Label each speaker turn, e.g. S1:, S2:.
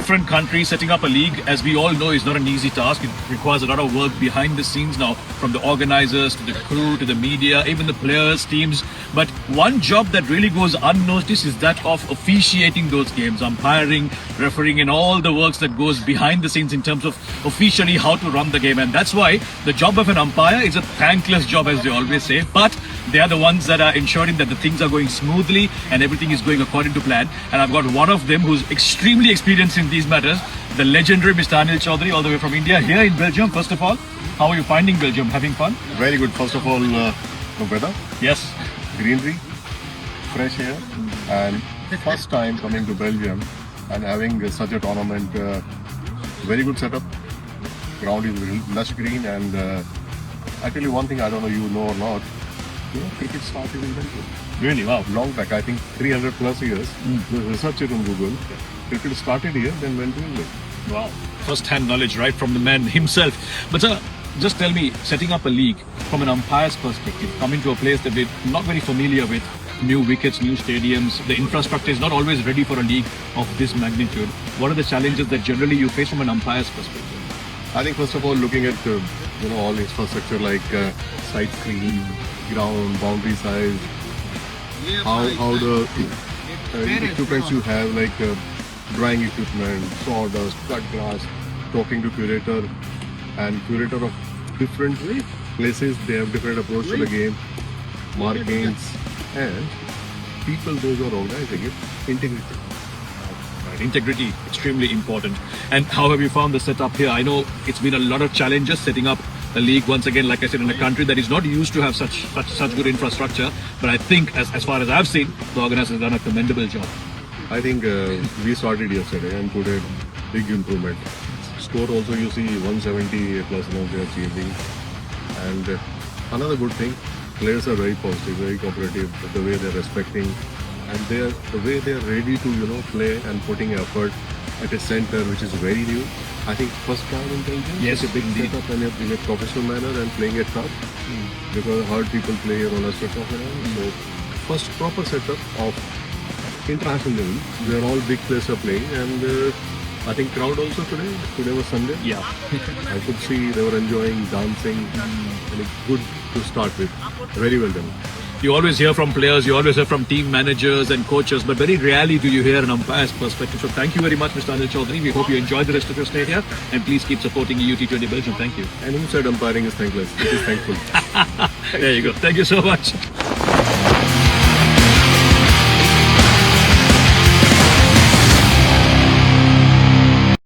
S1: different country, setting up a league, as we all know, is not an easy task. It requires a lot of work behind the scenes now, from the organizers to the crew to the media, even the players, teams. But one job that really goes unnoticed is that of officiating those games, umpiring, refereeing, and all the works that goes behind the scenes in terms of officially how to run the game. And that's why the job of an umpire is a thankless job, as they always say. But they are the ones that are ensuring that the things are going smoothly and everything is going according to plan. And I've got one of them who's extremely experienced in these matters, the legendary Mr. Anil Chaudhary, all the way from India, here in Belgium. First of all, how are you finding Belgium? Having fun?
S2: Very good. First of all, the weather,
S1: Yes.
S2: greenery, fresh air, and first time coming to Belgium and having such a tournament. Very good setup. Ground is lush green, and I tell you one thing, I don't know you know or not. Cricket started in Belgium.
S1: Really? Wow.
S2: Long back, I think 300 plus years. Research it on Google. Cricket started here, then went to England.
S1: Wow. First-hand knowledge right from the man himself. But sir, just tell me, setting up a league from an umpire's perspective, coming to a place that we're not very familiar with, new wickets, new stadiums, the infrastructure is not always ready for a league of this magnitude. What are the challenges that generally you face from an umpire's perspective?
S2: I think first of all, looking at all infrastructure like side screen, ground, boundary size, how the equipments you have, like drying equipment, sawdust, cut grass, talking to curator, and curator of different places, they have different approach to the game, markings, and people, those who are organizing it, integrity.
S1: Right, integrity, extremely important. And how have you found the setup here? I know it's been a lot of challenges setting up a league, once again, like I said, in a country that is not used to have such good infrastructure. But I think, as far as I've seen, the organizers have done a commendable job.
S2: I think we started yesterday and put a big improvement. Score also, you see 170 plus now they are changing. And another good thing, players are very positive, very cooperative, the way they're respecting, and the way they're ready to play and putting effort at a center which is very new. I think first time in Belgium,
S1: Yes,
S2: such a big
S1: indeed.
S2: setup and in a professional manner and playing it tough because I heard people play roller skate off and on. So first proper setup of international level where all big players are playing, and I think crowd also today was Sunday.
S1: Yeah.
S2: I could see they were enjoying dancing, and it's good to start with. Very well done.
S1: You always hear from players, you always hear from team managers and coaches, but very rarely do you hear an umpire's perspective. So thank you very much, Mr. Anil Chaudhary. We hope you enjoy the rest of your stay here, and please keep supporting EU T20 Belgium. Thank you.
S2: And who said umpiring is thankless? It is thankful.
S1: There you go. Thank you so much.